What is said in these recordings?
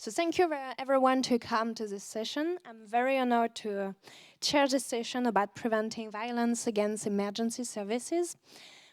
So thank you everyone to come to this session. I'm very honored to chair this session about preventing violence against emergency services.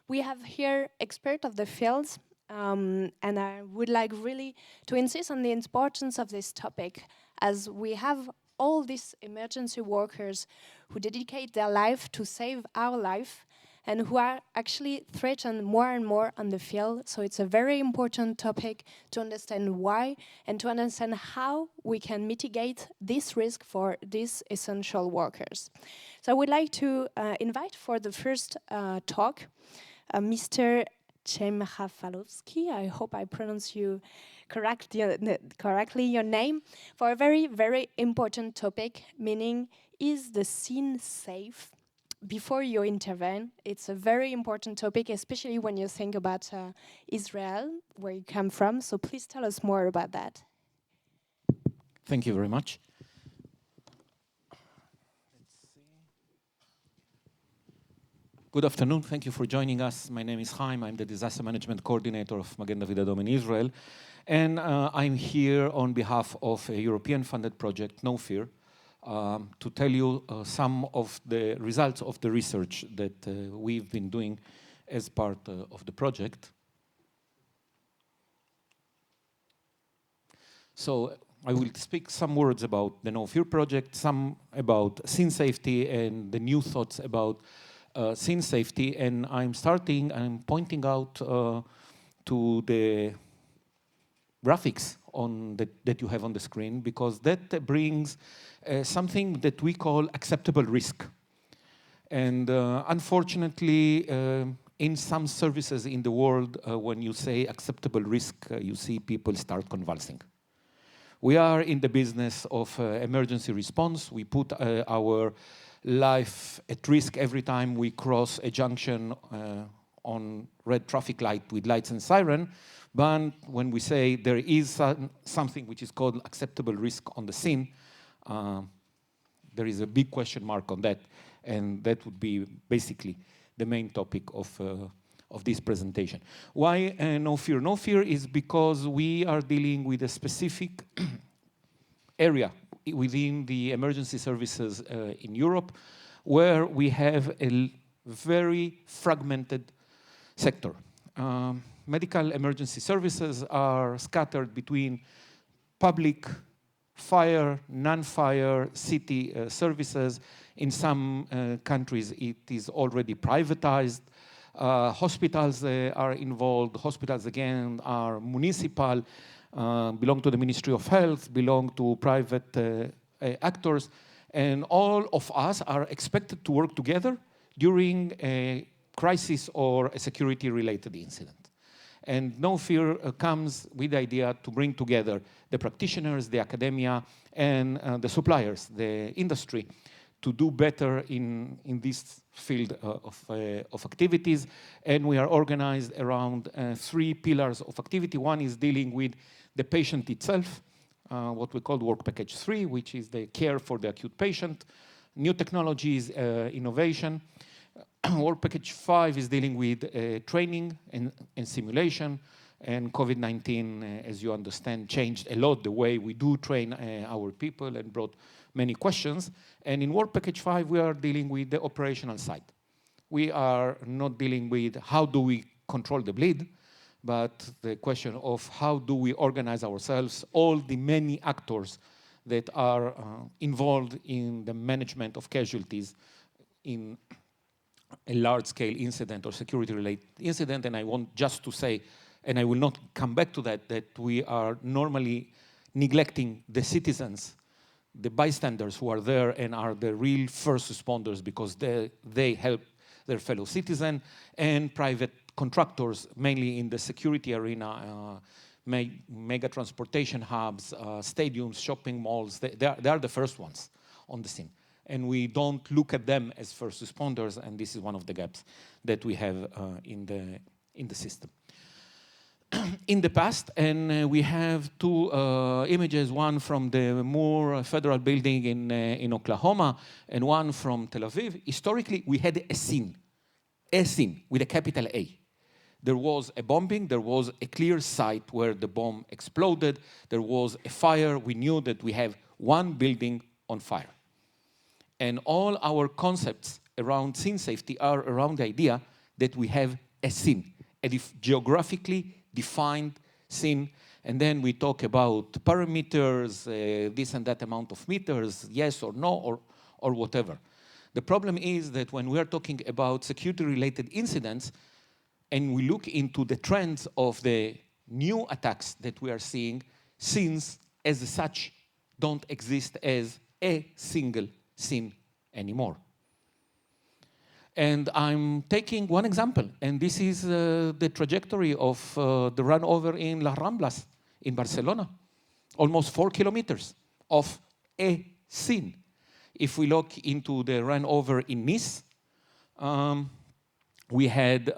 We have here experts of the fields, and I would like really to insist on the importance of this topic, as we have all these emergency workers who dedicate their life to save our life, and who are actually threatened more and more on the field. So it's a very important topic to understand why and to understand how we can mitigate this risk for these essential workers. So I would like to invite for the first talk Mr. Chaim Rafalowski. I hope I pronounce you correctly your name, for a very, very important topic, meaning, is the scene safe? Before you intervene, it's a very important topic, especially when you think about Israel, where you come from. So please tell us more about that. Thank you very much. Good afternoon. Thank you for joining us. My name is Chaim. I'm the Disaster Management Coordinator of Magen David Adom in Israel. And I'm here on behalf of a European-funded project, No Fear, to tell you some of the results of the research that we've been doing as part of the project. So I will speak some words about the No Fear project, some about scene safety and the new thoughts about scene safety. And I'm pointing out to the graphics that you have on the screen, because that brings something that we call acceptable risk. And unfortunately, in some services in the world, when you say acceptable risk, you see people start convulsing. We are in the business of emergency response. We put our life at risk every time we cross a junction on red traffic light with lights and siren. But when we say there is something which is called acceptable risk on the scene, there is a big question mark on that, and that would be basically the main topic of this presentation. Why No Fear? No Fear is because we are dealing with a specific area within the emergency services in Europe, where we have a very fragmented sector. Medical emergency services are scattered between public, fire, non-fire, city services. In some countries, it is already privatized. Hospitals are involved. Hospitals, again, are municipal, belong to the Ministry of Health, belong to private actors. And all of us are expected to work together during a crisis or a security-related incident. And No Fear comes with the idea to bring together the practitioners, the academia, and the suppliers, the industry, to do better in this field of activities. And we are organized around 3 pillars of activity. One is dealing with the patient itself, what we call work package 3, which is the care for the acute patient, new technologies, innovation. Work package 5 is dealing with training and simulation, and COVID-19, as you understand, changed a lot the way we do train our people and brought many questions. And in work package 5, we are dealing with the operational side. We are not dealing with how do we control the bleed, but the question of how do we organize ourselves, all the many actors that are involved in the management of casualties in a large-scale incident or security-related incident. And I want just to say, and I will not come back to that, that we are normally neglecting the citizens, the bystanders who are there and are the real first responders, because they help their fellow citizen, and private contractors, mainly in the security arena, mega transportation hubs, stadiums, shopping malls. They are the first ones on the scene. And we don't look at them as first responders, and this is one of the gaps that we have in the system. In the past, and we have 2 images, one from the Moore Federal Building in Oklahoma, and one from Tel Aviv. Historically, we had a scene with a capital A. There was a bombing, there was a clear site where the bomb exploded, there was a fire, we knew that we have one building on fire. And all our concepts around scene safety are around the idea that we have a scene, a geographically defined scene, and then we talk about parameters, this and that amount of meters, yes or no, or whatever. The problem is that when we are talking about security-related incidents, and we look into the trends of the new attacks that we are seeing, scenes as such don't exist as a single scene anymore. And I'm taking one example, and this is the trajectory of the run over in Las Ramblas in Barcelona. Almost 4 kilometers of a scene. If we look into the run over in Nice, we had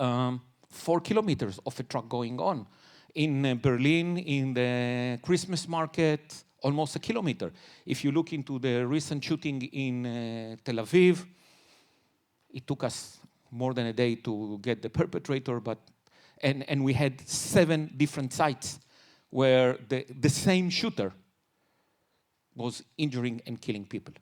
4 kilometers of a truck going on. In Berlin, in the Christmas market, almost a kilometer. If you look into the recent shooting in Tel Aviv, it took us more than a day to get the perpetrator, and we had 7 different sites where the same shooter was injuring and killing people.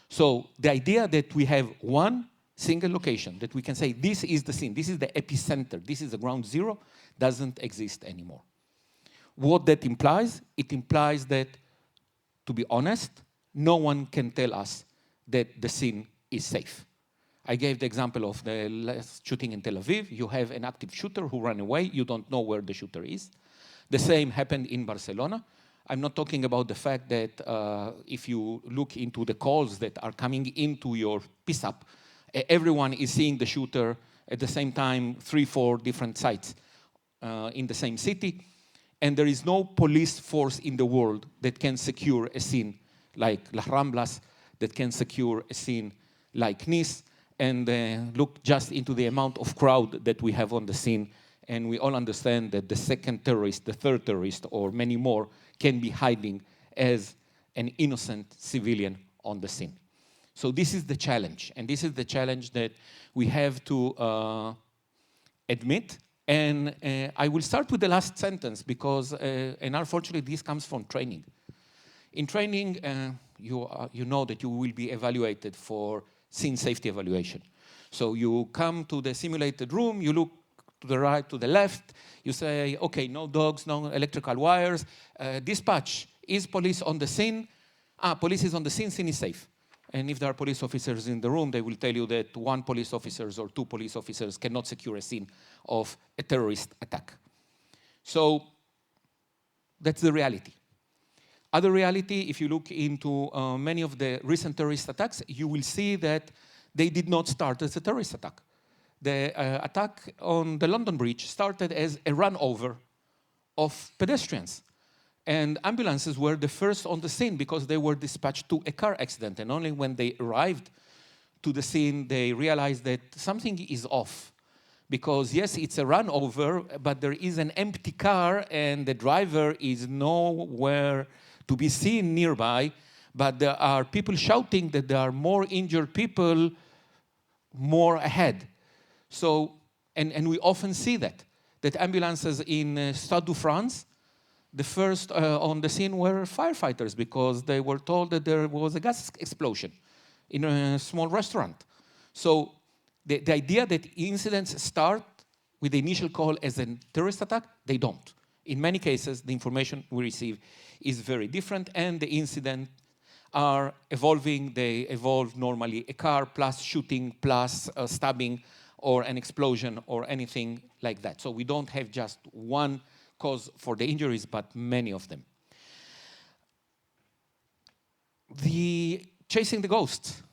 So the idea that we have one single location, that we can say this is the scene, this is the epicenter, this is the ground zero, doesn't exist anymore. What that implies? It implies that, to be honest, no one can tell us that the scene is safe. I gave the example of the last shooting in Tel Aviv. You have an active shooter who ran away. You don't know where the shooter is. The same happened in Barcelona. I'm not talking about the fact that if you look into the calls that are coming into your PSAP, everyone is seeing the shooter at the same time, 3, 4 different sites in the same city. And there is no police force in the world that can secure a scene like Las Ramblas, that can secure a scene like Nice, and look just into the amount of crowd that we have on the scene. And we all understand that the second terrorist, the third terrorist, or many more, can be hiding as an innocent civilian on the scene. So this is the challenge, and this is the challenge that we have to admit. And I will start with the last sentence because, and unfortunately, this comes from training. In training, you know that you will be evaluated for scene safety evaluation. So you come to the simulated room, you look to the right, to the left, you say, okay, no dogs, no electrical wires, dispatch, is police on the scene? Police is on the scene is safe. And if there are police officers in the room, they will tell you that 1 police officer or 2 police officers cannot secure a scene of a terrorist attack. So that's the reality. Other reality, if you look into many of the recent terrorist attacks, you will see that they did not start as a terrorist attack. The attack on the London Bridge started as a run over of pedestrians. And ambulances were the first on the scene because they were dispatched to a car accident. And only when they arrived to the scene, they realized that something is off. Because yes, it's a run over, but there is an empty car and the driver is nowhere to be seen nearby. But there are people shouting that there are more injured people more ahead. So, and we often see that ambulances in Stade de France, the first on the scene were firefighters because they were told that there was a gas explosion in a small restaurant. So the idea that incidents start with the initial call as a terrorist attack, they don't. In many cases, the information we receive is very different, and the incidents are evolving. They evolve normally a car plus shooting plus stabbing or an explosion or anything like that. So we don't have just one cause for the injuries, but many of them. The chasing the ghosts,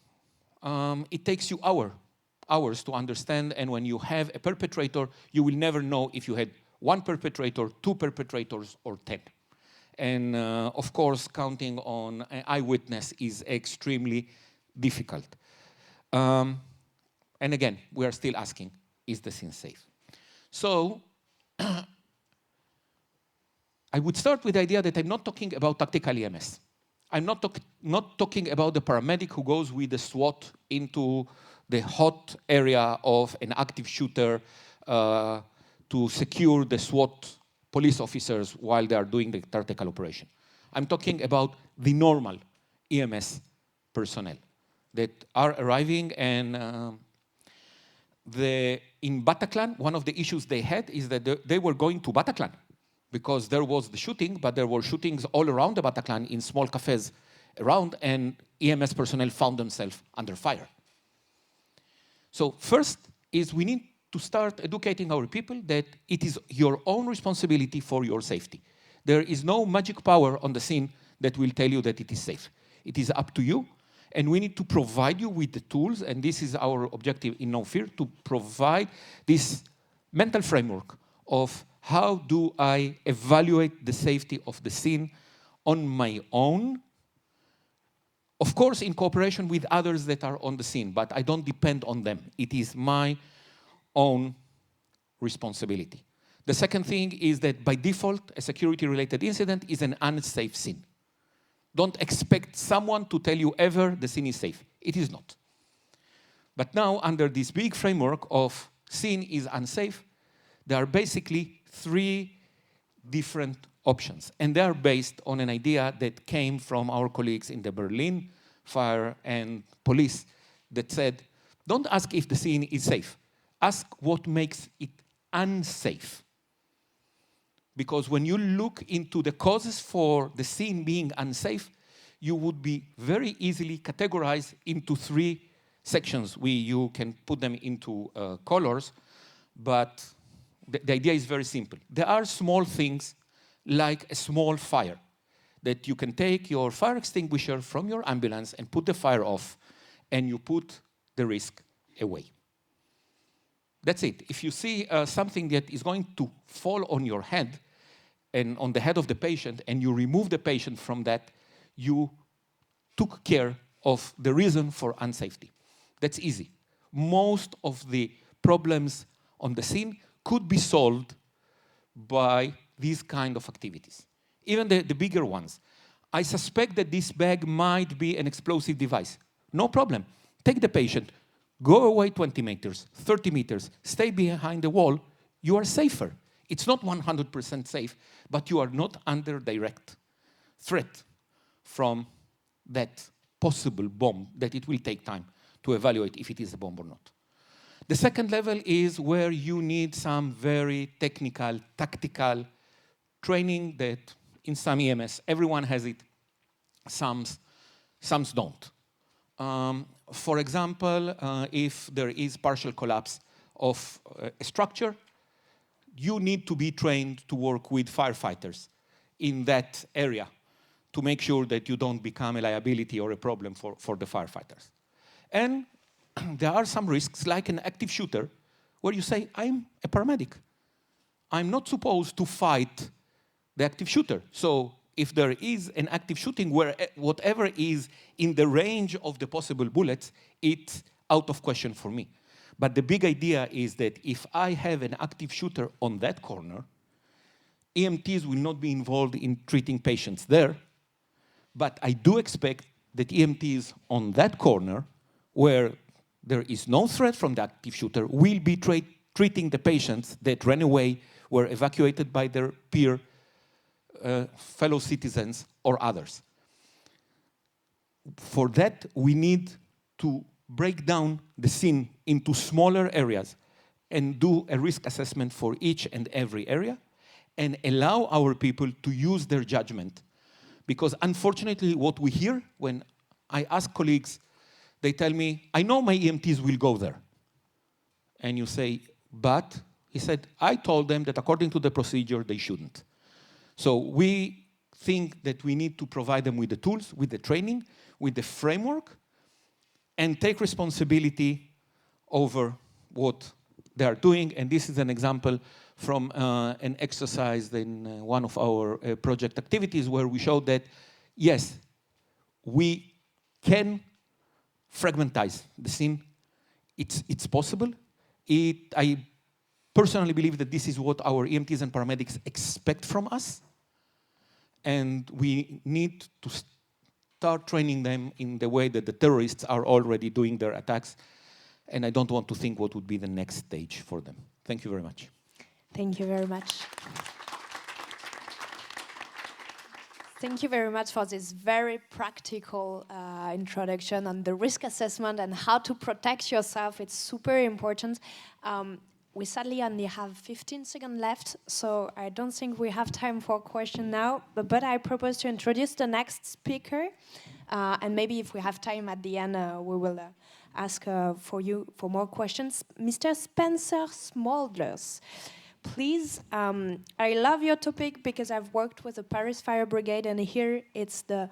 it takes you hours to understand, and when you have a perpetrator, you will never know if you had 1 perpetrator, 2 perpetrators, or 10. And of course, counting on an eyewitness is extremely difficult. And again, we are still asking, is the scene safe? So, I would start with the idea that I'm not talking about tactical EMS. I'm not talking about the paramedic who goes with the SWAT into the hot area of an active shooter to secure the SWAT police officers while they are doing the tactical operation. I'm talking about the normal EMS personnel that are arriving, and in Bataclan, one of the issues they had is that they were going to Bataclan because there was the shooting, but there were shootings all around the Bataclan in small cafes around, and EMS personnel found themselves under fire. So first is we need to start educating our people that it is your own responsibility for your safety. There is no magic power on the scene that will tell you that it is safe. It is up to you, and we need to provide you with the tools, and this is our objective in No Fear, to provide this mental framework of how do I evaluate the safety of the scene on my own, of course in cooperation with others that are on the scene, but I don't depend on them. It is my own responsibility. The second thing is that by default, a security-related incident is an unsafe scene. Don't expect someone to tell you ever the scene is safe. It is not. But now, under this big framework of scene is unsafe, there are basically 3 different options. And they are based on an idea that came from our colleagues in the Berlin Fire and Police that said, don't ask if the scene is safe. Ask what makes it unsafe. Because when you look into the causes for the scene being unsafe, you would be very easily categorized into 3 sections. You can put them into colors, but the idea is very simple. There are small things like a small fire that you can take your fire extinguisher from your ambulance and put the fire off, and you put the risk away. That's it. If you see something that is going to fall on your head and on the head of the patient, and you remove the patient from that, you took care of the reason for unsafety. That's easy. Most of the problems on the scene could be solved by these kind of activities. Even the bigger ones. I suspect that this bag might be an explosive device. No problem. Take the patient, go away 20 meters, 30 meters, stay behind the wall, you are safer. It's not 100% safe, but you are not under direct threat from that possible bomb that it will take time to evaluate if it is a bomb or not. The second level is where you need some very technical, tactical training that in some EMS, everyone has it, some don't. For example, if there is partial collapse of a structure, you need to be trained to work with firefighters in that area to make sure that you don't become a liability or a problem for the firefighters. And there are some risks, like an active shooter, where you say, I'm a paramedic. I'm not supposed to fight the active shooter. So if there is an active shooting where whatever is in the range of the possible bullets, it's out of question for me. But the big idea is that if I have an active shooter on that corner, EMTs will not be involved in treating patients there, but I do expect that EMTs on that corner, where there is no threat from the active shooter, will be treating the patients that ran away, were evacuated by their peer fellow citizens or others. For that, we need to break down the scene into smaller areas and do a risk assessment for each and every area and allow our people to use their judgment. Because unfortunately, what we hear when I ask colleagues, they tell me, I know my EMTs will go there. And you say, but, he said, I told them that according to the procedure, they shouldn't. So we think that we need to provide them with the tools, with the training, with the framework, and take responsibility over what they are doing. And this is an example from an exercise in one of our project activities where we showed that, yes, we can fragmentize the scene. It's possible. I personally believe that this is what our EMTs and paramedics expect from us. And we need to start training them in the way that the terrorists are already doing their attacks. And I don't want to think what would be the next stage for them. Thank you very much. Thank you very much. Thank you very much for this very practical introduction on the risk assessment and how to protect yourself. It's super important. We sadly only have 15 seconds left, so I don't think we have time for a question now, but I propose to introduce the next speaker, and maybe if we have time at the end, we will ask for you for more questions. Mr. Spencer Smolders. Please, I love your topic because I've worked with the Paris Fire Brigade, and here it's the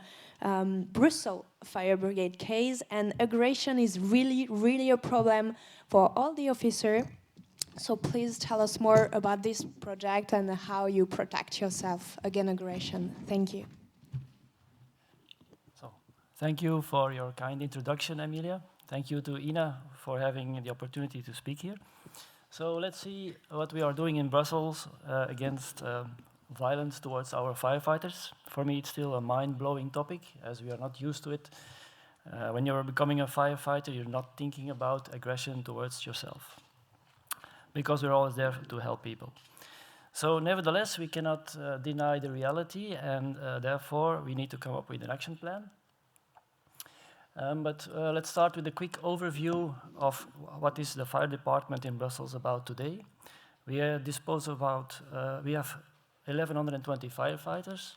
Brussels Fire Brigade case, and aggression is really, really a problem for all the officers. So please tell us more about this project and how you protect yourself against aggression. Thank you. So, thank you for your kind introduction, Amelia. Thank you to EENA for having the opportunity to speak here. So let's see what we are doing in Brussels against violence towards our firefighters. For me, it's still a mind-blowing topic, as we are not used to it. When you're becoming a firefighter, you're not thinking about aggression towards yourself, because we're always there to help people. So nevertheless, we cannot deny the reality, and therefore we need to come up with an action plan. But let's start with a quick overview of what is the fire department in Brussels about today. We dispose about, we have 1,120 firefighters.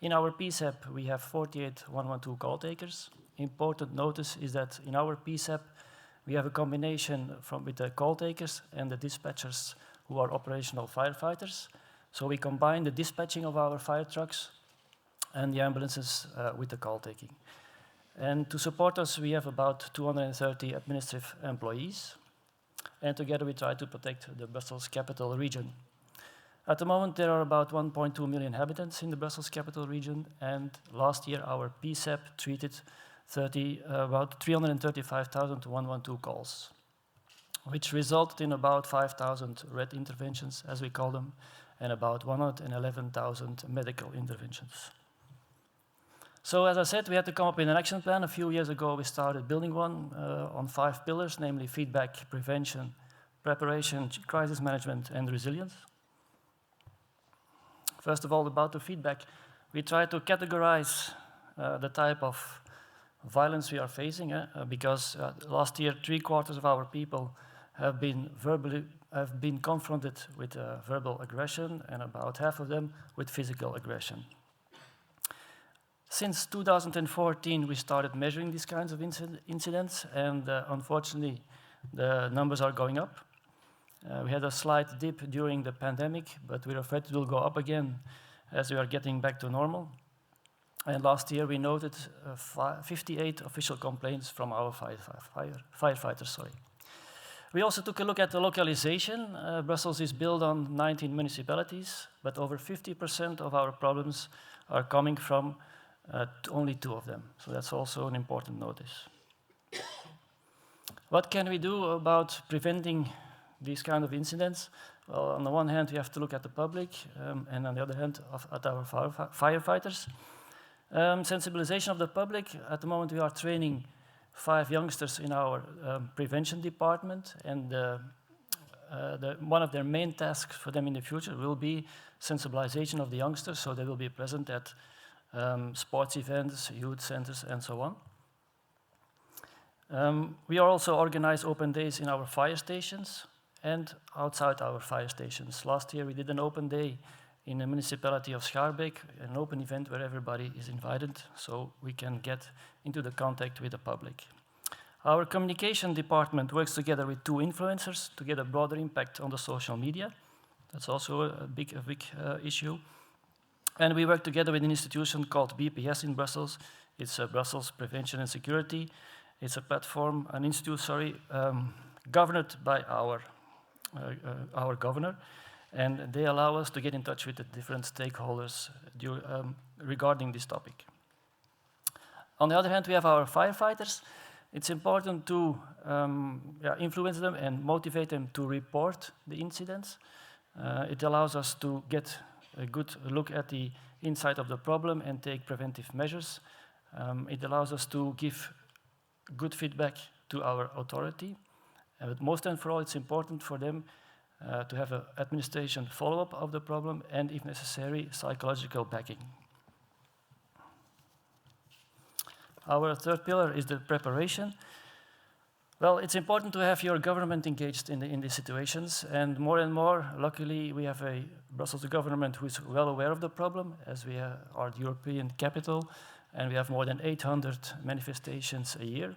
In our PSAP, we have 48 112 call takers. Important notice is that in our PSAP, we have a combination with the call takers and the dispatchers who are operational firefighters. So we combine the dispatching of our fire trucks and the ambulances with the call taking. And to support us, we have about 230 administrative employees. And together we try to protect the Brussels capital region. At the moment, there are about 1.2 million inhabitants in the Brussels capital region. And last year, our PSAP treated about 335,000 to 112 calls, which resulted in about 5,000 red interventions, as we call them, and about 111,000 medical interventions. So as I said, we had to come up with an action plan. A few years ago, we started building one on 5 pillars, namely feedback, prevention, preparation, crisis management, and resilience. First of all, about the feedback, we try to categorize the type of violence we are facing, because last year 3/4 of our people have been confronted with verbal aggression, and about half of them with physical aggression. Since 2014, we started measuring these kinds of incidents, and unfortunately, the numbers are going up. We had a slight dip during the pandemic, but we're afraid it will go up again as we are getting back to normal. And last year, we noted 58 official complaints from our firefighters. We also took a look at the localization. Brussels is built on 19 municipalities, but over 50% of our problems are coming from only 2 of them. So that's also an important notice. What can we do about preventing these kind of incidents? Well, on the one hand, we have to look at the public, and on the other hand, at our firefighters. Sensibilization of the public. At the moment, we are training 5 youngsters in our prevention department, and one of their main tasks for them in the future will be sensibilization of the youngsters, so they will be present at sports events, youth centers, and so on. We are also organize open days in our fire stations and outside our fire stations. Last year, we did an open day in the municipality of Schaerbeek, an open event where everybody is invited, so we can get into the contact with the public. Our communication department works together with 2 influencers to get a broader impact on the social media. That's also a big issue. And we work together with an institution called BPS in Brussels. It's Brussels Prevention and Security. It's a platform, an institute, governed by our governor. And they allow us to get in touch with the different stakeholders regarding this topic. On the other hand, we have our firefighters. It's important to influence them and motivate them to report the incidents. It allows us to get a good look at the inside of the problem and take preventive measures. It allows us to give good feedback to our authority. But most and for all, it's important for them to have an administration follow-up of the problem, and if necessary, psychological backing. Our third pillar is the preparation. Well, it's important to have your government engaged in these situations, and more, luckily, we have a Brussels government who is well aware of the problem, as we are the European capital, and we have more than 800 manifestations a year.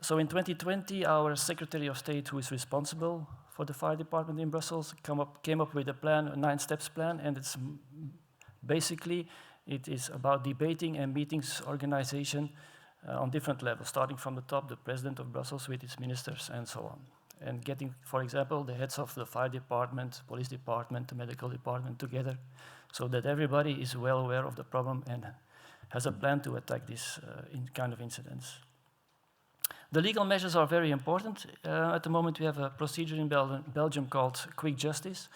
So in 2020, our Secretary of State, who is responsible for the fire department in Brussels, came up with a plan, a 9-steps plan, and it's basically, it is about debating and meetings organization on different levels, starting from the top, the president of Brussels with its ministers and so on. And getting, for example, the heads of the fire department, police department, the medical department together, so that everybody is well aware of the problem and has a plan to attack this kind of incidents. The legal measures are very important. At the moment, we have a procedure in Belgium called quick justice.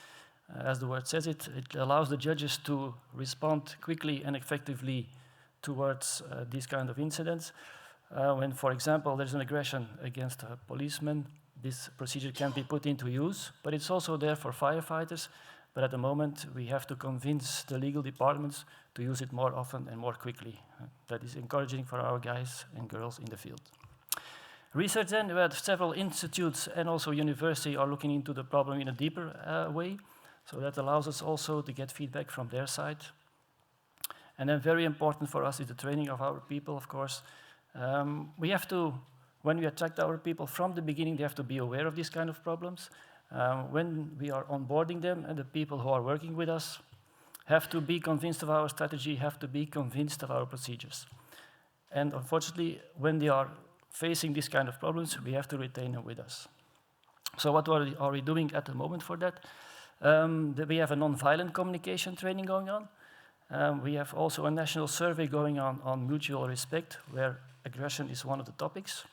As the word says it allows the judges to respond quickly and effectively towards these kind of incidents. When, for example, there's an aggression against a policeman, this procedure can be put into use, but it's also there for firefighters. But at the moment, we have to convince the legal departments to use it more often and more quickly. That is encouraging for our guys and girls in the field. Research then, we had several institutes and also university are looking into the problem in a deeper way. So that allows us also to get feedback from their side. And then very important for us is the training of our people, of course. We have to, when we attract our people from the beginning, they have to be aware of these kind of problems. When we are onboarding them, and the people who are working with us have to be convinced of our strategy, have to be convinced of our procedures. And unfortunately, when they are facing these kind of problems, we have to retain them with us. So what are we doing at the moment for that? We have a non-violent communication training going on. We have also a national survey going on mutual respect, where aggression is one of the topics.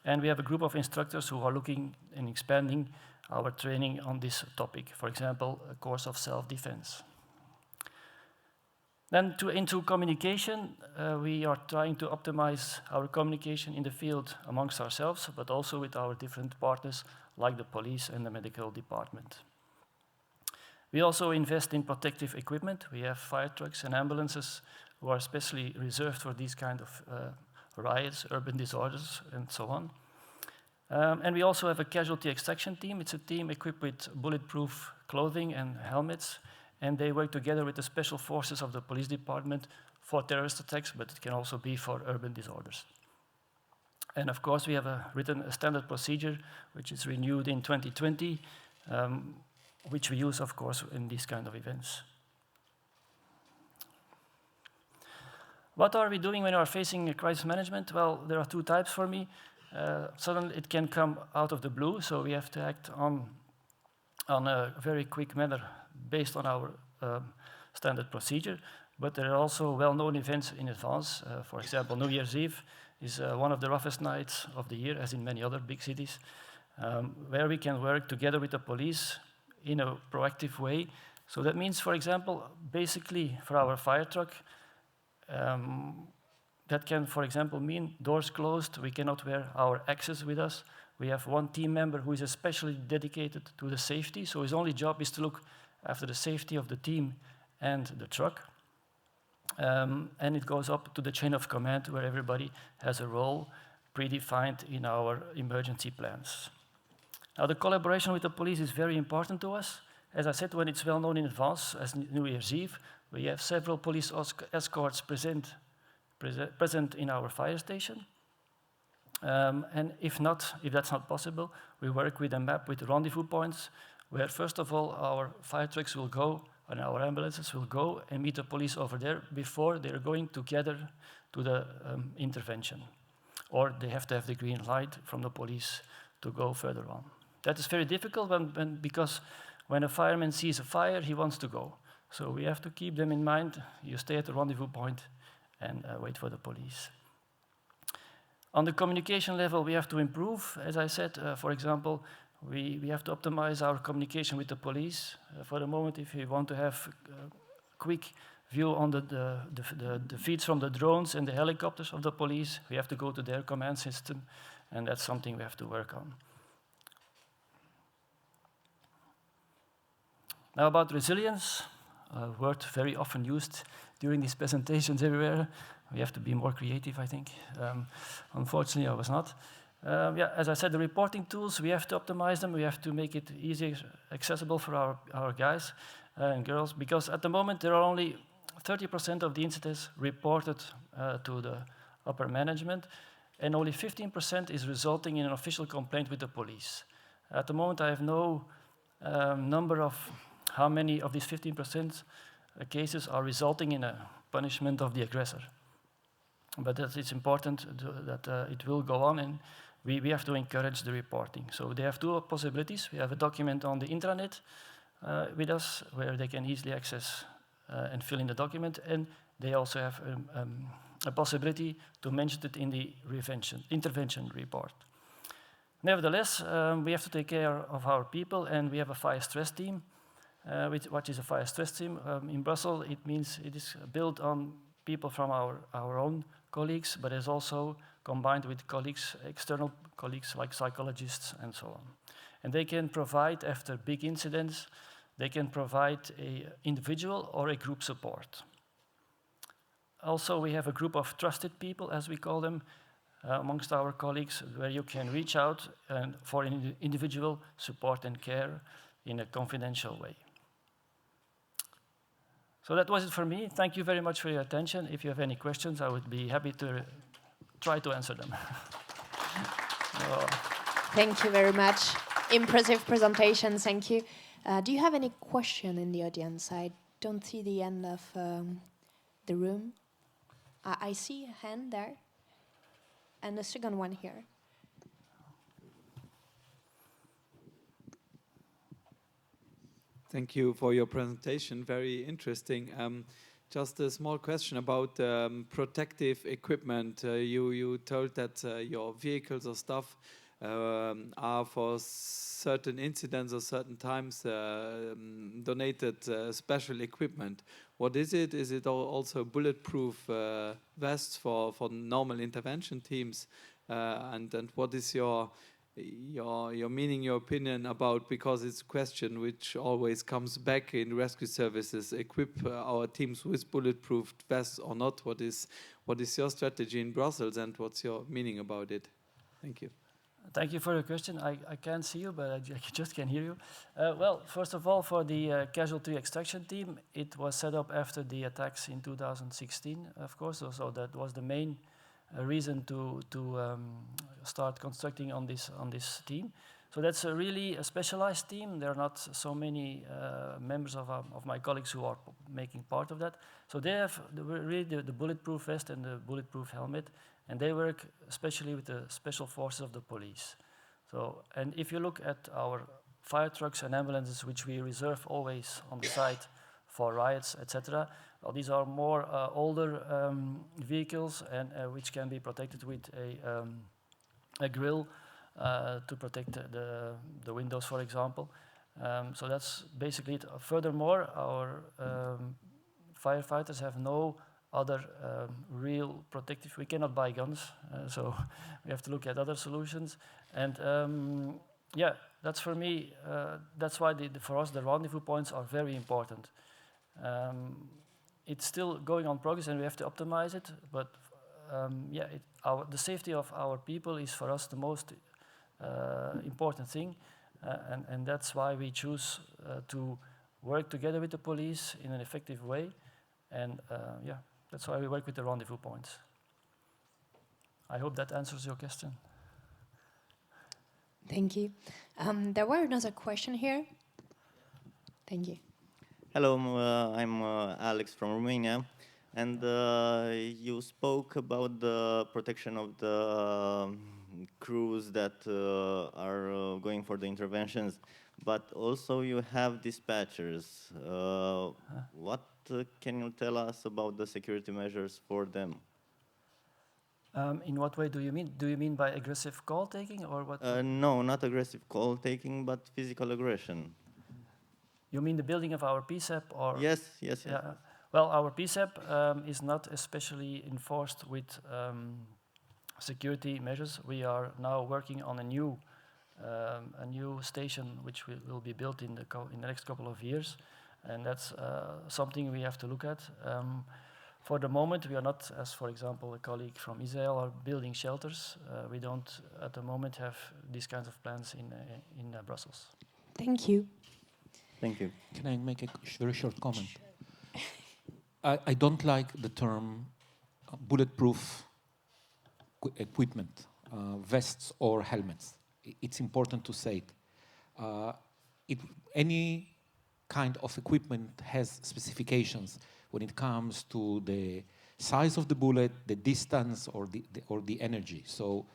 And we have a group of instructors who are looking and expanding our training on this topic. For example, a course of self-defense. Then into communication, we are trying to optimize our communication in the field amongst ourselves, but also with our different partners, like the police and the medical department. We also invest in protective equipment. We have fire trucks and ambulances who are especially reserved for these kind of riots, urban disorders, and so on. And we also have a casualty extraction team. It's a team equipped with bulletproof clothing and helmets, and they work together with the special forces of the police department for terrorist attacks, but it can also be for urban disorders. And of course, we have written a standard procedure, which is renewed in 2020, which we use, of course, in these kind of events. What are we doing when we are facing a crisis management? Well, there are two types for me. Suddenly, it can come out of the blue, so we have to act on a very quick manner based on our standard procedure. But there are also well-known events in advance. For example, New Year's Eve is one of the roughest nights of the year, as in many other big cities, where we can work together with the police in a proactive way. So that means, for example, basically for our fire truck, that can, for example, mean doors closed, we cannot wear our axes with us. We have one team member who is especially dedicated to the safety, so his only job is to look after the safety of the team and the truck. And it goes up to the chain of command where everybody has a role predefined in our emergency plans. Now, the collaboration with the police is very important to us. As I said, when it's well known in advance, as New Year's Eve, we have several police escorts present in our fire station. And if that's not possible, we work with a map with rendezvous points, where first of all our fire trucks will go and our ambulances will go and meet the police over there before they're going together to the intervention. Or they have to have the green light from the police to go further on. That is very difficult because when a fireman sees a fire, he wants to go. So we have to keep them in mind. You stay at the rendezvous point and wait for the police. On the communication level, we have to improve. As I said, for example, we have to optimize our communication with the police. For the moment, if we want to have a quick view on the feeds from the drones and the helicopters of the police, we have to go to their command system, and that's something we have to work on. Now about resilience, a word very often used during these presentations everywhere. We have to be more creative, I think. Unfortunately, I was not. Yeah, as I said, the reporting tools, we have to optimize them. We have to make it easy, accessible for our guys and girls, because at the moment there are only 30% of the incidents reported to the upper management, and only 15% is resulting in an official complaint with the police. At the moment, I have no number of how many of these 15% cases are resulting in a punishment of the aggressor. But it's important that it will go on, and we have to encourage the reporting. So they have two possibilities. We have a document on the intranet with us where they can easily access and fill in the document, and they also have a possibility to mention it in the intervention report. Nevertheless, we have to take care of our people, and we have a fire stress team. What is a fire stress team? In Brussels, it means it is built on people from our own colleagues, but is also combined with colleagues, external colleagues like psychologists and so on. And they can provide, after big incidents, they can provide an individual or a group support. Also, we have a group of trusted people, as we call them, amongst our colleagues, where you can reach out for individual support and care in a confidential way. So that was it for me. Thank you very much for your attention. If you have any questions, I would be happy to try to answer them. Thank you very much. Impressive presentation, thank you. Do you have any question in the audience? I don't see the end of the room. I see a hand there, and the second one here. Thank you for your presentation, very interesting. Just a small question about protective equipment. You told that your vehicles or stuff are for certain incidents or certain times donated special equipment. What is it? Is it also bulletproof vests for normal intervention teams? And what is your meaning, your opinion about, because it's a question which always comes back in rescue services, equip our teams with bulletproof vests or not? What is your strategy in Brussels, and what's your meaning about it? Thank you. Thank you for your question. I can't see you, but I just can hear you. Well, first of all, for the casualty extraction team, it was set up after the attacks in 2016, of course, so that was the main reason to start constructing on this team. So that's really a specialized team. There are not so many members of my colleagues who are making part of that. So they have really the bulletproof vest and the bulletproof helmet, and they work especially with the special forces of the police. So, and if you look at our fire trucks and ambulances, which we reserve always on the site for riots, etc., well, these are more older vehicles, and which can be protected with a grill to protect the windows, for example. So that's basically it. Furthermore, our firefighters have no other real protective. We cannot buy guns, so we have to look at other solutions. And yeah, that's for me. That's why for us the rendezvous points are very important. It's still going on progress, and we have to optimize it. But yeah, the safety of our people is for us the most important thing, and that's why we choose to work together with the police in an effective way. And yeah, that's why we work with the rendezvous points. I hope that answers your question. Thank you. There were another question here. Thank you. Hello, I'm Alex from Romania, and you spoke about the protection of the crews that are going for the interventions, but also you have dispatchers. What can you tell us about the security measures for them? In what way do you mean? Do you mean by aggressive call taking, or what? No, not aggressive call taking, but physical aggression. You mean the building of our PSAP, or? Yes, yes, Yeah. yes. Well, our PSAP is not especially enforced with security measures. We are now working on a new a new station which will be built in the next couple of years, and that's something we have to look at. For the moment, we are not, as for example, a colleague from Israel, are building shelters. We don't, at the moment, have these kinds of plans in Brussels. Thank you. Thank you. Can I make a very short comment? I don't like the term bulletproof equipment, vests or helmets. It's important to say it. Any kind of equipment has specifications when it comes to the size of the bullet, the distance, or the energy. So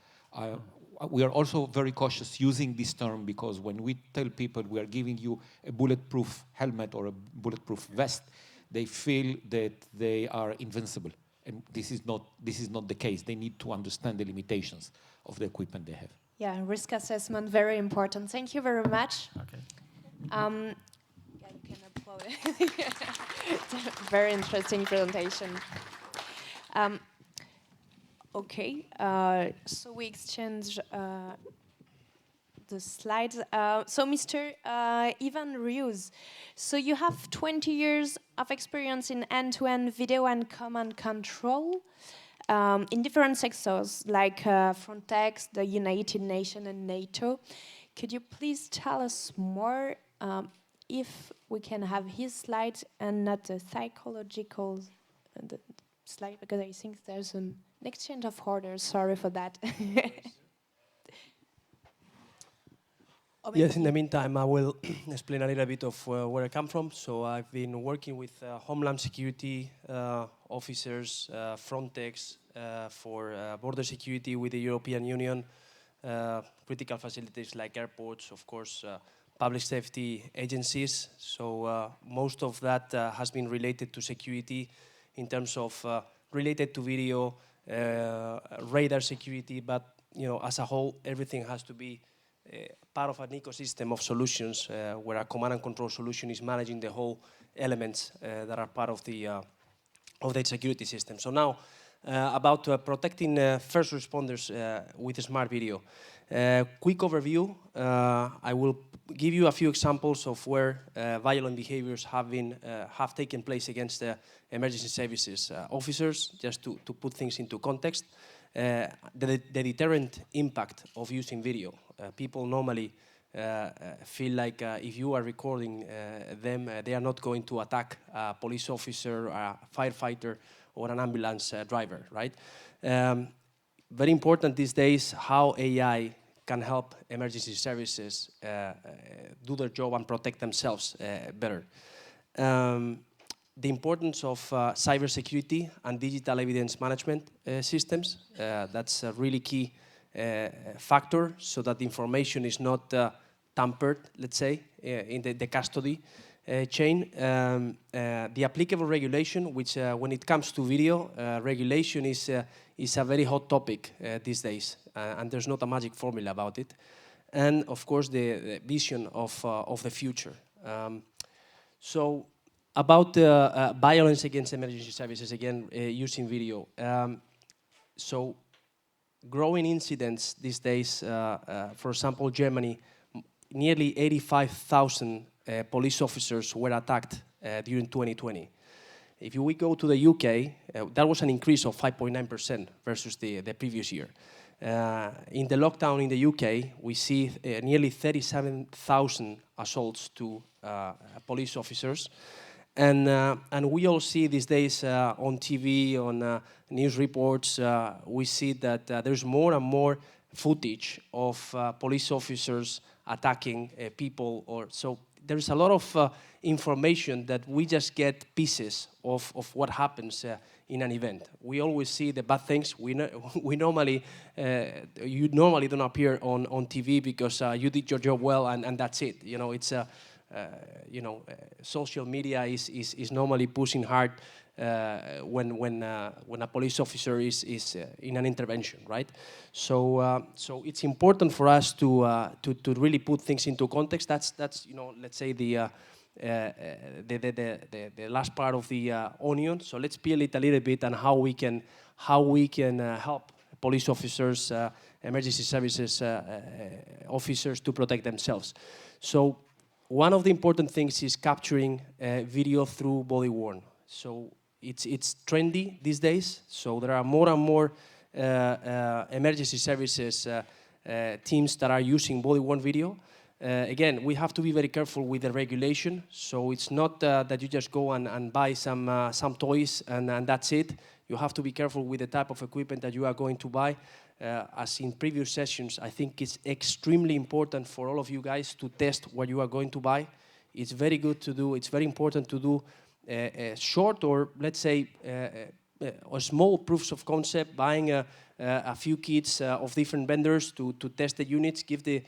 we are also very cautious using this term, because when we tell people we are giving you a bulletproof helmet or a bulletproof vest, they feel that they are invincible. And this is not the case. They need to understand the limitations of the equipment they have. Yeah, risk assessment, very important. Thank you very much. Okay. Yeah, you can applaud. It's a very interesting presentation. Okay, so we exchange the slides. So Mr. Ivan Rius, so you have 20 years of experience in end-to-end video and command control in different sectors like Frontex, the United Nations and NATO. Could you please tell us more, if we can have his slides and not the psychological slide, because I think there's an exchange of orders. Sorry for that. Yes, in the meantime, I will explain a little bit of where I come from. So I've been working with Homeland Security officers, Frontex, for border security with the European Union, critical facilities like airports, of course, public safety agencies. So most of that has been related to security in terms of related to video, radar security, but as a whole, everything has to be part of an ecosystem of solutions where a command and control solution is managing the whole elements that are part of the security system. So now, about protecting first responders with smart video. Quick overview. I will give you a few examples of where violent behaviors have taken place against the emergency services officers, just to put things into context. The deterrent impact of using video. People normally feel like if you are recording them, they are not going to attack a police officer, a firefighter, or an ambulance driver, right? Very important these days how AI can help emergency services do their job and protect themselves better. The importance of cybersecurity and digital evidence management systems. That's a really key factor, so that the information is not tampered, let's say, in the custody chain. The applicable regulation, which when it comes to video, regulation is a very hot topic these days, and there's not a magic formula about it. And of course, the vision of the future. So about violence against emergency services, again, using video. So growing incidents these days, for example, Germany, nearly 85,000 police officers were attacked during 2020. If we go to the UK, that was an increase of 5.9% versus the previous year. In the lockdown in the UK, we see nearly 37,000 assaults to police officers. And we all see these days on TV, on news reports, we see that there's more and more footage of police officers attacking people. So there's a lot of information that we just get pieces of what happens in an event. We always see the bad things. You normally don't appear on TV because you did your job well and that's it. It's social media is normally pushing hard when a police officer is in an intervention, right? So it's important for us to really put things into context. That's let's say the last part of the onion. So let's peel it a little bit and how we can help police officers emergency services officers to protect themselves. So one of the important things is capturing video through body-worn. So it's trendy these days. So there are more and more emergency services teams that are using body-worn video. Again, we have to be very careful with the regulation. So it's not that you just go and buy some toys and that's it. You have to be careful with the type of equipment that you are going to buy. As in previous sessions, I think it's extremely important for all of you guys to test what you are going to buy. It's very good to do. It's very important to do short or, let's say, or small proofs of concept, buying a few kits of different vendors to test the units, give the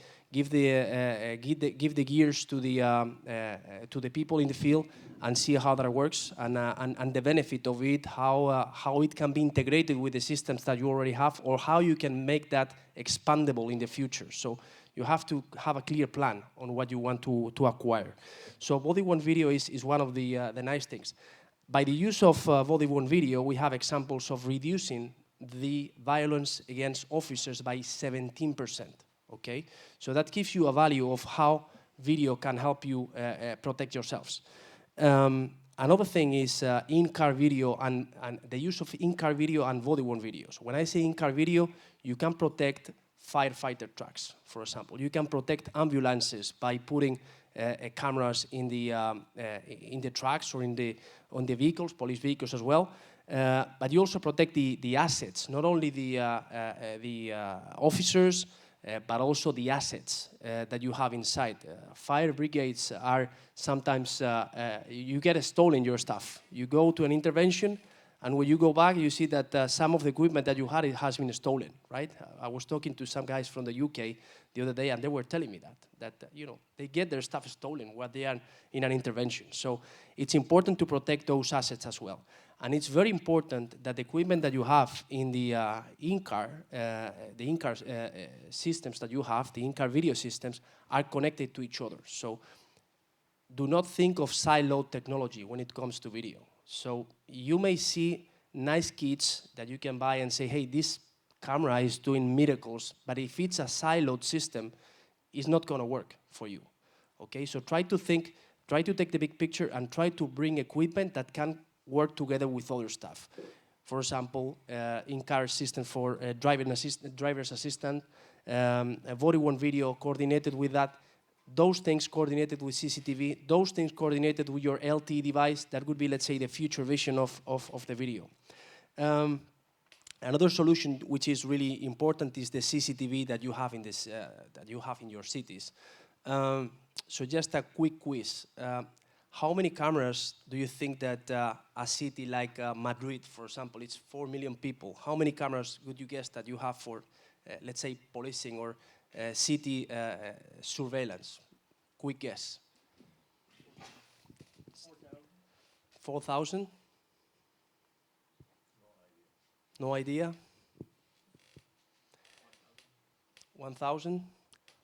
gears to the people in the field and see how that works and the benefit of it, how it can be integrated with the systems that you already have, or how you can make that expandable in the future. So you have to have a clear plan on what you want to acquire. So body-worn video is one of the nice things. By the use of body-worn video, we have examples of reducing the violence against officers by 17%. Okay, so that gives you a value of how video can help you protect yourselves. Another thing is in-car video and the use of in-car video and body-worn videos. When I say in-car video, you can protect firefighter trucks, for example. You can protect ambulances by putting cameras in the trucks or on the vehicles, police vehicles as well. But you also protect the assets, not only the officers, but also the assets that you have inside. Fire brigades are sometimes, you get stolen your stuff. You go to an intervention, and when you go back, you see that some of the equipment that you had, it has been stolen, right? I was talking to some guys from the UK the other day, and they were telling me that you know, they get their stuff stolen while they are in an intervention. So it's important to protect those assets as well. And it's very important that the equipment that you have in the in-car systems that you have, the in-car video systems, are connected to each other. So do not think of siloed technology when it comes to video. So you may see nice kits that you can buy and say, hey, this camera is doing miracles, but if it's a siloed system, it's not going to work for you. Okay, so try to take the big picture and try to bring equipment that can work together with other stuff. For example, in-car system for driver's assistant, a body-worn video coordinated with that, those things coordinated with CCTV, those things coordinated with your LTE device, that would be, let's say, the future vision of the video. Another solution which is really important is the CCTV that you have in your cities. So just a quick quiz. How many cameras do you think that a city like Madrid, for example, it's 4 million people, how many cameras would you guess that you have for, let's say, policing or city surveillance? Quick guess. 4,000? No idea? 1,000?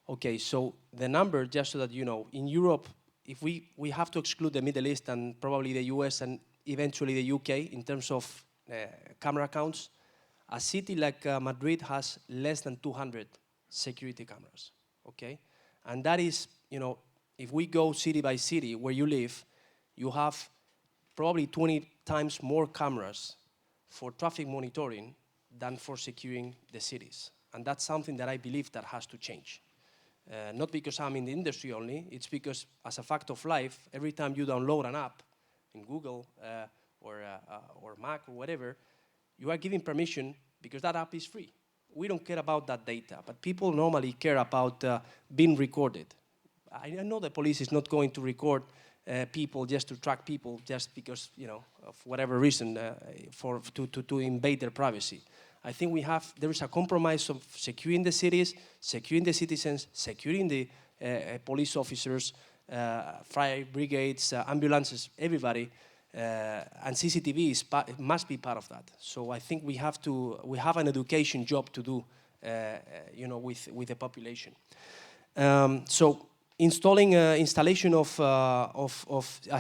Okay, so the number, just so that you know, in Europe, if we have to exclude the Middle East and probably the US and eventually the UK in terms of camera counts, a city like Madrid has less than 200 security cameras, okay? And that is, you know, if we go city by city where you live, you have probably 20 times more cameras for traffic monitoring than for securing the cities. And that's something that I believe that has to change. Not because I'm in the industry only, it's because as a fact of life, every time you download an app in Google or Mac or whatever, you are giving permission because that app is free. We don't care about that data, but people normally care about being recorded. I know the police is not going to record people just to track people just because, you know, of whatever reason to invade their privacy. I think there is a compromise of securing the cities, securing the citizens, securing the police officers, fire brigades, ambulances, everybody, and CCTV must be part of that. So I think we have an education job to do, you know, with the population. So installation of a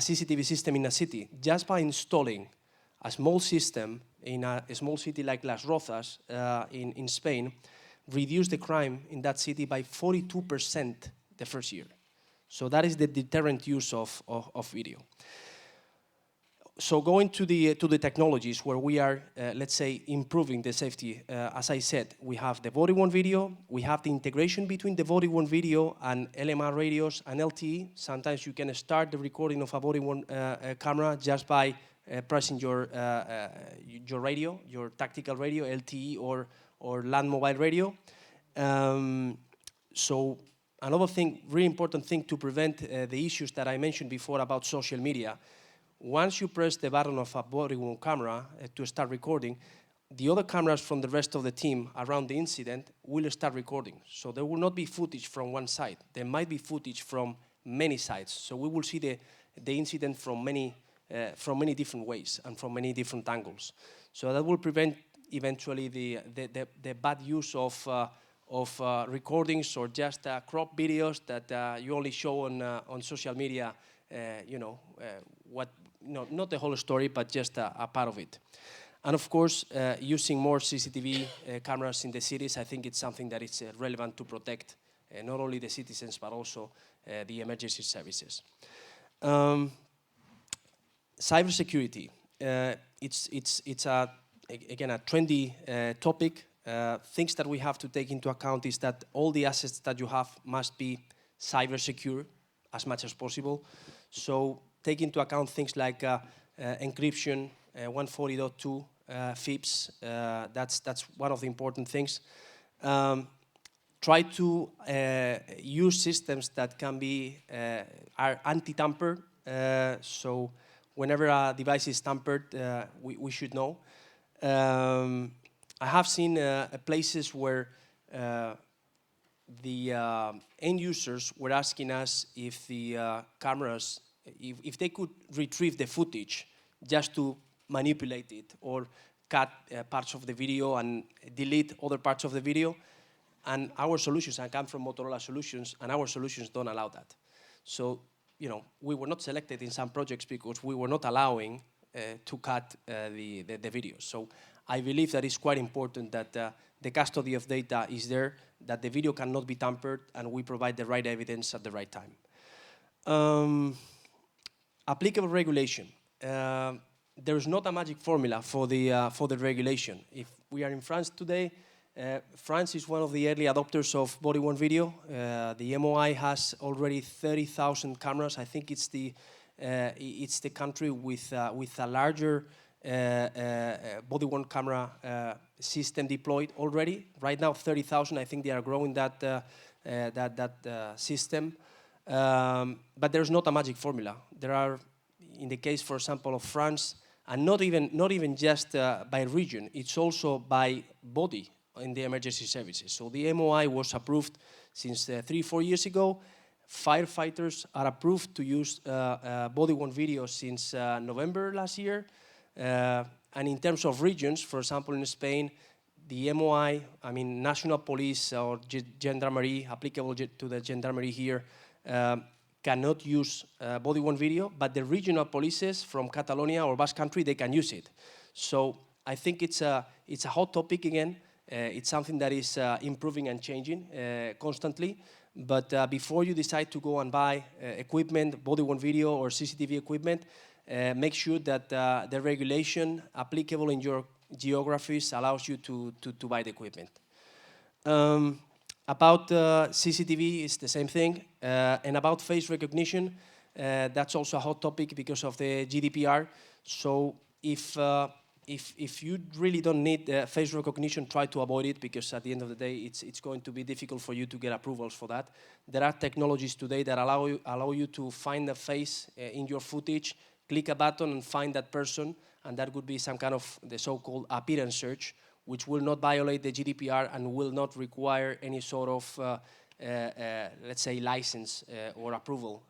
CCTV system in a city, just by installing a small system in a small city like Las Rozas in Spain, reduced the crime in that city by 42% the first year. So that is the deterrent use of video. So going to the technologies where we are, let's say, improving the safety. As I said, we have the body-worn video. We have the integration between the body-worn video and LMR radios and LTE. Sometimes you can start the recording of a body-worn camera just by pressing your radio, your tactical radio, LTE or land mobile radio. So another thing, really important thing to prevent the issues that I mentioned before about social media. Once you press the button of a body-worn camera to start recording, the other cameras from the rest of the team around the incident will start recording. So there will not be footage from one side. There might be footage from many sides. So we will see the incident from many different ways and from many different angles. So that will prevent eventually the bad use of recordings or just crop videos that you only show on social media. Not the whole story, but just a part of it. And of course, using more CCTV cameras in the cities, I think it's something that is relevant to protect not only the citizens, but also the emergency services. Cybersecurity. It's again a trendy topic. Things that we have to take into account is that all the assets that you have must be cyber secure as much as possible. So take into account things like encryption, 140.2 FIPS. That's one of the important things. Try to use systems that can be are anti-tamper. So whenever a device is tampered, we should know. I have seen places where the end users were asking us if the cameras, if they could retrieve the footage just to manipulate it or cut parts of the video and delete other parts of the video. And our solutions, I come from Motorola Solutions, and our solutions don't allow that. So, we were not selected in some projects because we were not allowing to cut the videos. So I believe that it's quite important that the custody of data is there, that the video cannot be tampered, and we provide the right evidence at the right time. Applicable regulation. There is not a magic formula for the regulation. If we are in France today, France is one of the early adopters of body-worn video. The MOI has already 30,000 cameras. I think it's the country with a larger body-worn camera system deployed already. Right now, 30,000. I think they are growing that system. But there's not a magic formula. There are, in the case, for example, of France, and not even just by region. It's also by body in the emergency services. So the MOI was approved since 3-4 years ago. Firefighters are approved to use body-worn video since November last year. And in terms of regions, for example, in Spain, the MOI, National Police or Gendarmerie, applicable to the Gendarmerie here, cannot use body-worn video, but the regional polices from Catalonia or Basque Country, they can use it. So I think it's a hot topic again. It's something that is improving and changing constantly. But before you decide to go and buy equipment, body-worn video or CCTV equipment, make sure that the regulation applicable in your geographies allows you to buy the equipment. About CCTV, it's the same thing. And about face recognition, that's also a hot topic because of the GDPR. So if you really don't need face recognition, try to avoid it, because at the end of the day, it's going to be difficult for you to get approvals for that. There are technologies today that allow you to find a face in your footage, click a button and find that person, and that would be some kind of the so-called appearance search, which will not violate the GDPR and will not require any sort of, let's say, license or approval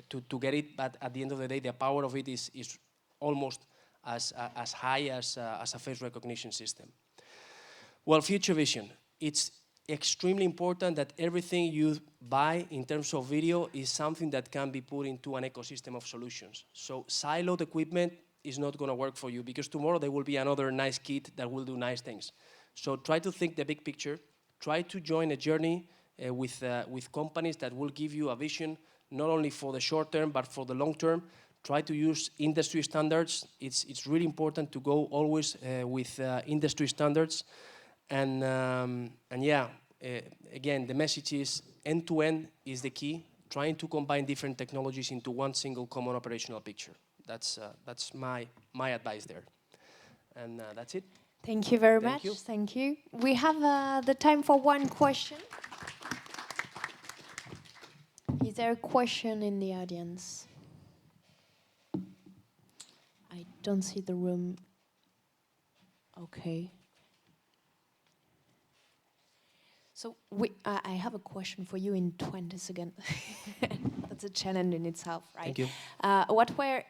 to get it. But at the end of the day, the power of it is almost as high as a face recognition system. Well, future vision. It's extremely important that everything you buy in terms of video is something that can be put into an ecosystem of solutions. So siloed equipment is not going to work for you, because tomorrow there will be another nice kit that will do nice things. So try to think the big picture. try to join a journey with companies that will give you a vision not only for the short term but for the long term. Try to use industry standards. It's really important to go always with industry standards. And yeah, again, the message is end-to-end is the key, trying to combine different technologies into one single common operational picture. That's my advice there. And that's it. Thank you very Thank much. you. Thank you. We have the time for one question. Is there a question in the audience? I don't see the room. Okay. So I have a question for you in 20 seconds. That's a challenge in itself, right? Thank you. What were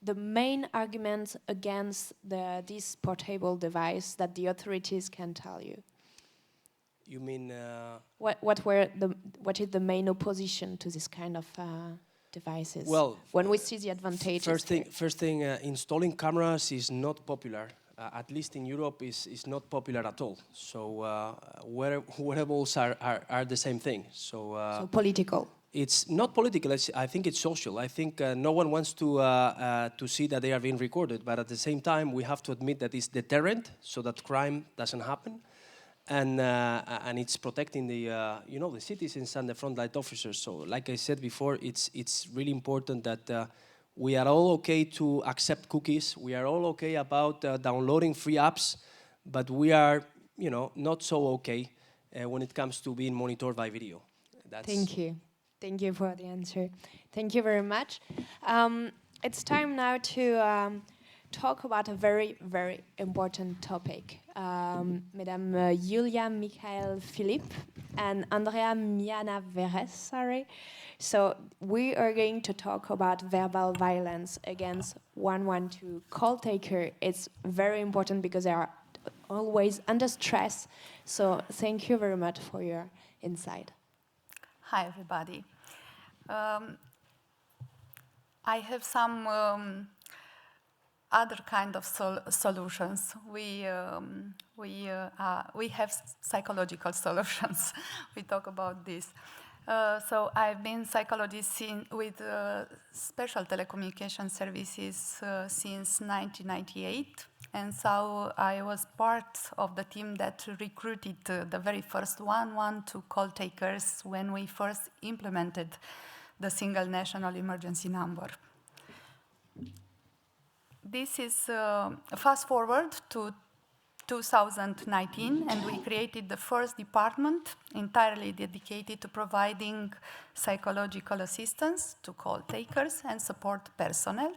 the main arguments against this portable device that the authorities can tell you? You mean... What is the main opposition to this kind of devices? Well, when we see the advantages. First thing, installing cameras is not popular. At least in Europe, is not popular at all. So wearables are the same thing. So political. It's not political. I think it's social. I think no one wants to see that they are being recorded. But at the same time, we have to admit that it's deterrent, so that crime doesn't happen. And it's protecting the the citizens and the frontline officers. So, like I said before, it's really important that we are all okay to accept cookies. We are all okay about downloading free apps, but we are not so okay when it comes to being monitored by video. Thank you for the answer. Thank you very much. It's time now to talk about a very, very important topic. Mesdames Iulia Mihaela Filip and Andrea Miana Veres, sorry. So we are going to talk about verbal violence against 112 call taker. It's very important because they are always under stress. So thank you very much for your insight. Hi, everybody. I have some other kind of solutions. We have psychological solutions. We talk about this. So I've been psychologist with special telecommunications services since 1998. And so I was part of the team that recruited the very first 112 call takers when we first implemented the single national emergency number. This is fast forward to 2019, and we created the first department entirely dedicated to providing psychological assistance to call takers and support personnel,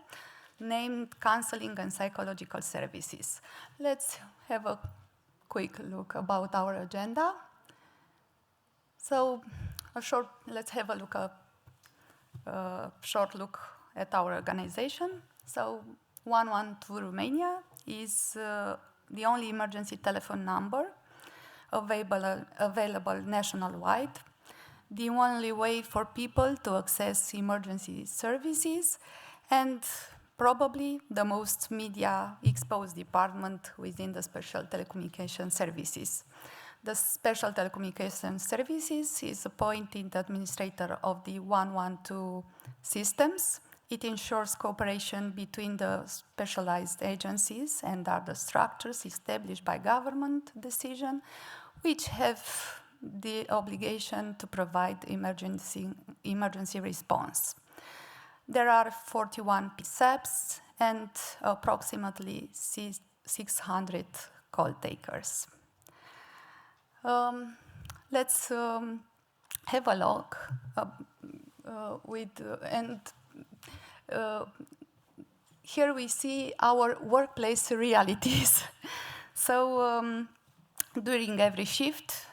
named Counseling and Psychological Services. Let's have a quick look about our agenda. So, let's have a short look at our organization. So, 112 Romania is the only emergency telephone number available nationwide, the only way for people to access emergency services, and probably the most media-exposed department within the Special Telecommunications Services. The Special Telecommunications Services is appointed administrator of the 112 systems. It ensures cooperation between the specialized agencies and other structures established by government decision, which have the obligation to provide emergency response. There are 41 PSAPs and approximately 600 call takers. Let's have a look here we see our workplace realities. So during every shift,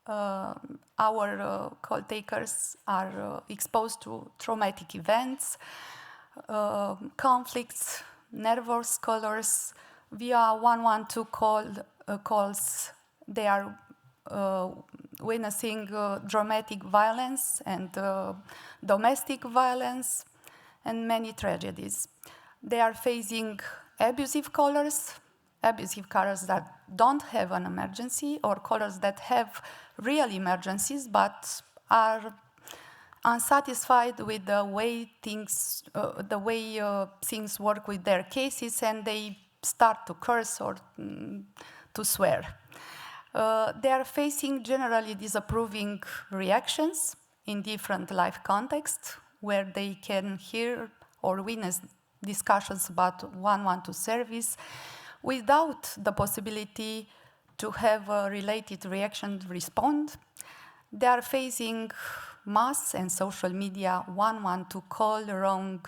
our call takers are exposed to traumatic events, conflicts, nervous callers. Via 112 calls, they are witnessing dramatic violence and domestic violence and many tragedies. They are facing abusive callers abusive callers that don't have an emergency, or callers that have real emergencies but are unsatisfied with the way things work with their cases, and they start to curse or to swear. They are facing generally disapproving reactions in different life contexts, where they can hear or witness discussions about 112 service without the possibility to have a related reaction to respond. They are facing mass and social media 112 call wrong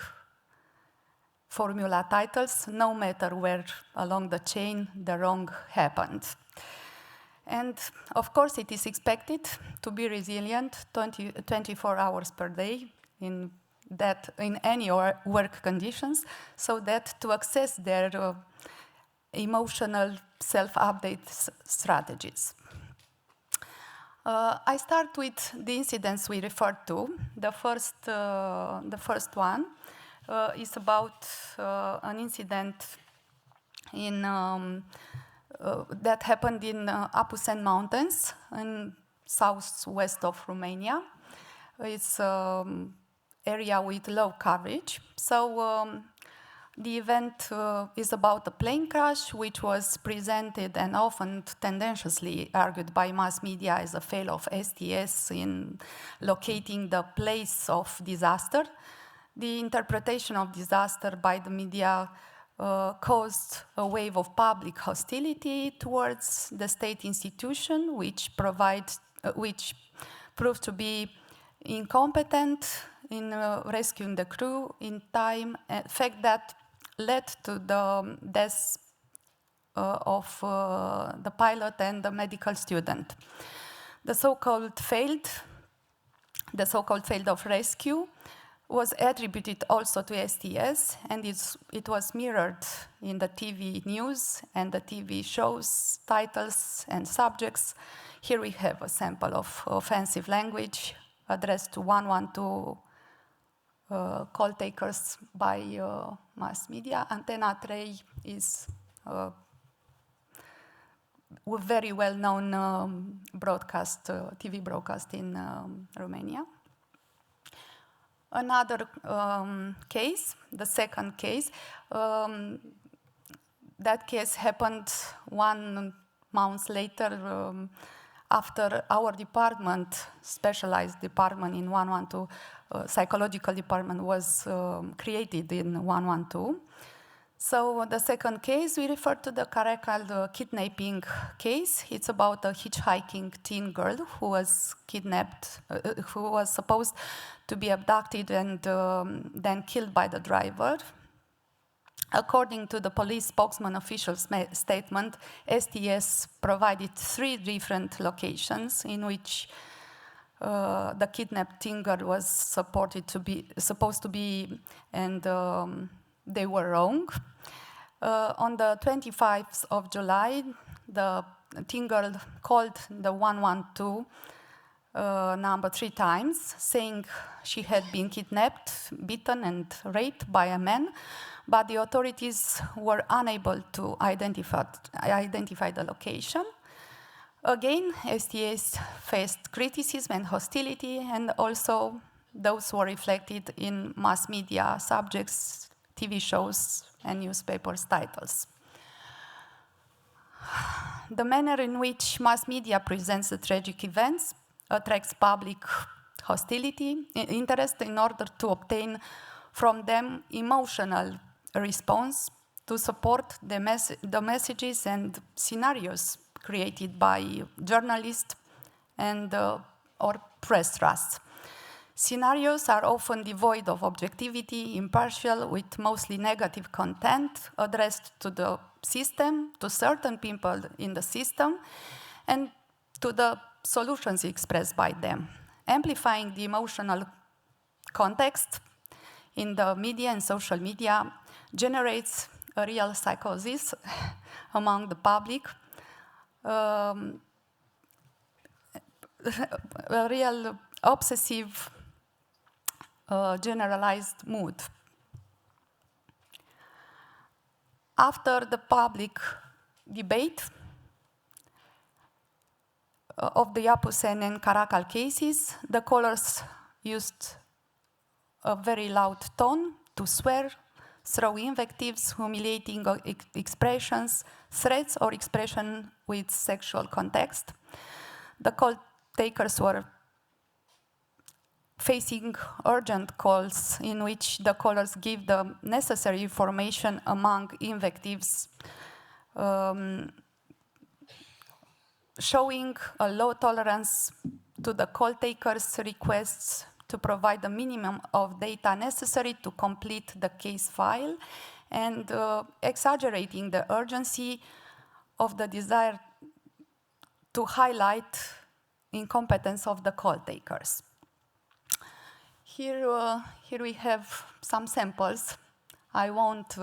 formula titles, no matter where along the chain the wrong happened. And of course, it is expected to be resilient 24 hours per day in any work conditions, so that to access their emotional self-update strategies. I start with the incidents we referred to. The first one is about an incident in that happened in Apuseni Mountains in southwest of Romania. It's area with low coverage. So the event is about a plane crash, which was presented and often tendenciously argued by mass media as a fail of STS in locating the place of disaster. The interpretation of disaster by the media caused a wave of public hostility towards the state institution, which proved to be incompetent in rescuing the crew in time, a fact that led to the deaths of the pilot and the medical student. The so-called failed of rescue was attributed also to STS, and it was mirrored in the TV news and the TV shows, titles and subjects. Here we have a sample of offensive language addressed to 112 call takers by mass media. Antena 3 is a very well-known broadcast, TV broadcast in Romania. Another case, the second case, that case happened 1 month later after our department, specialized department in 112, psychological department was created in 112. So the second case, we refer to the Caracal kidnapping case. It's about a hitchhiking teen girl who was kidnapped, who was supposed to be abducted and then killed by the driver. According to the police spokesman official statement, STS provided 3 different locations in which the kidnapped teen girl was supposed to be, and they were wrong. On the 25th of July, the teen girl called the 112 number 3 times, saying she had been kidnapped, beaten, and raped by a man, but the authorities were unable to identify the location. Again, STS faced criticism and hostility, and also those were reflected in mass media subjects, TV shows, and newspapers titles. The manner in which mass media presents the tragic events attracts public hostility, interest, in order to obtain from them emotional response to support the messages and scenarios created by journalists and or press trusts. Scenarios are often devoid of objectivity, impartial, with mostly negative content addressed to the system, to certain people in the system, and to the solutions expressed by them. Amplifying the emotional context in the media and social media generates a real psychosis among the public, a real obsessive generalized mood. After the public debate of the Apusen and Caracal cases. The callers used a very loud tone to swear, throw invectives, humiliating expressions, threats, or expression with sexual context. The call takers were facing urgent calls in which the callers give the necessary information among invectives, showing a low tolerance to the call takers' requests to provide the minimum of data necessary to complete the case file, and exaggerating the urgency of the desire to highlight incompetence of the call takers. Here we have some samples. I won't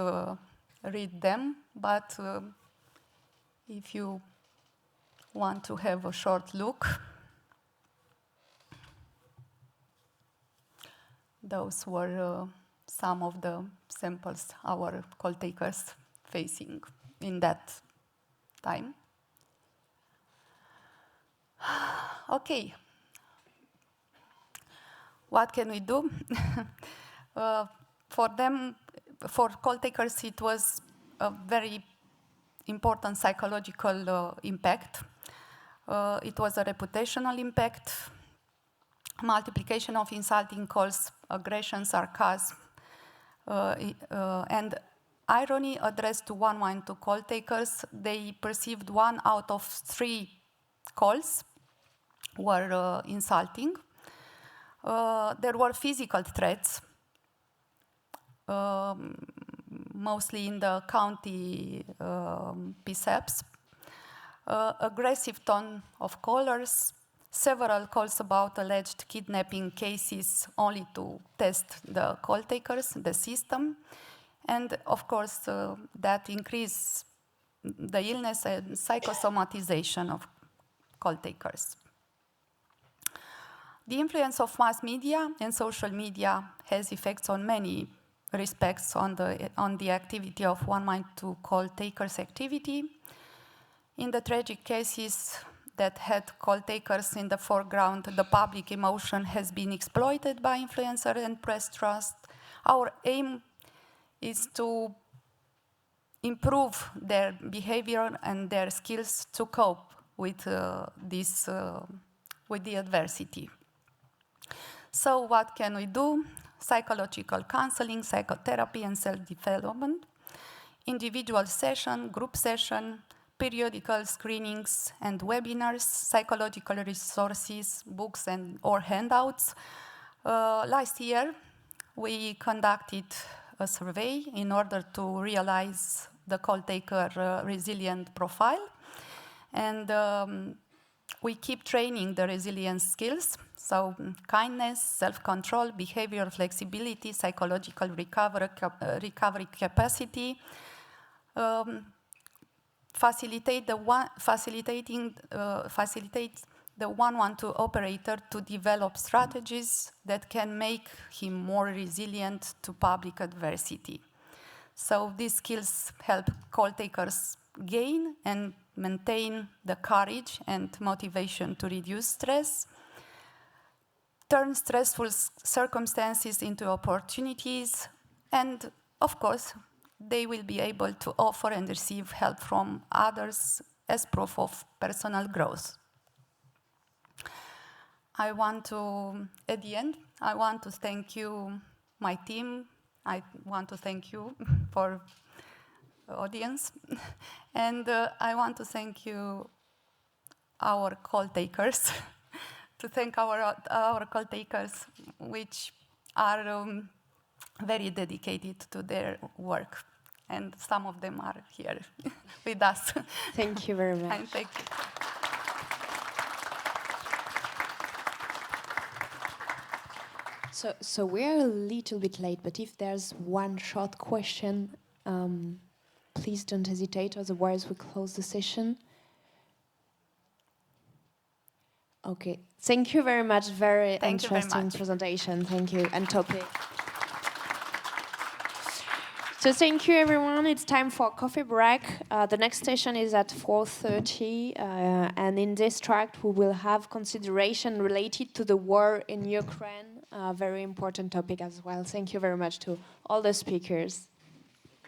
read them, but if you want to have a short look, those were some of the samples our call takers facing in that time. Okay. What can we do? For them, for call takers, it was a very important psychological impact. It was a reputational impact, multiplication of insulting calls, aggression, sarcasm, and irony addressed to 112 call takers. They perceived 1 out of 3 calls were insulting. There were physical threats, mostly in the county PSEPs, aggressive tone of callers, several calls about alleged kidnapping cases only to test the call takers, the system, and of course that increased the illness and psychosomatization of call takers. The influence of mass media and social media has effects on many respects on the activity of 112 call takers' activity. In the tragic cases that had call takers in the foreground, the public emotion has been exploited by influencers and press trust. Our aim is to improve their behavior and their skills to cope with with the adversity. So what can we do? Psychological counseling, psychotherapy, and self-development, individual session, group session, periodical screenings and webinars, psychological resources, books or handouts. Last year, we conducted a survey in order to realize the call taker resilient profile. And we keep training the resilience skills. So kindness, self-control, behavioral flexibility, psychological recovery capacity, facilitate the 112 operator to develop strategies that can make him more resilient to public adversity. So these skills help call takers gain and maintain the courage and motivation to reduce stress, turn stressful circumstances into opportunities, and of course, they will be able to offer and receive help from others as proof of personal growth. At the end, I want to thank you, my team. I want to thank you for the audience. And I want to thank you, our call takers, to thank our call takers, which are very dedicated to their work. And some of them are here with us. Thank you very much. And thank you. So we're a little bit late, but if there's one short question, please don't hesitate, otherwise we close the session. Okay, thank you very much. Very interesting presentation. Thank you, and topic. So thank you, everyone. It's time for coffee break. The next station is at 4:30, and in this tract we will have consideration related to the war in Ukraine, a very important topic as well. Thank you very much to all the speakers.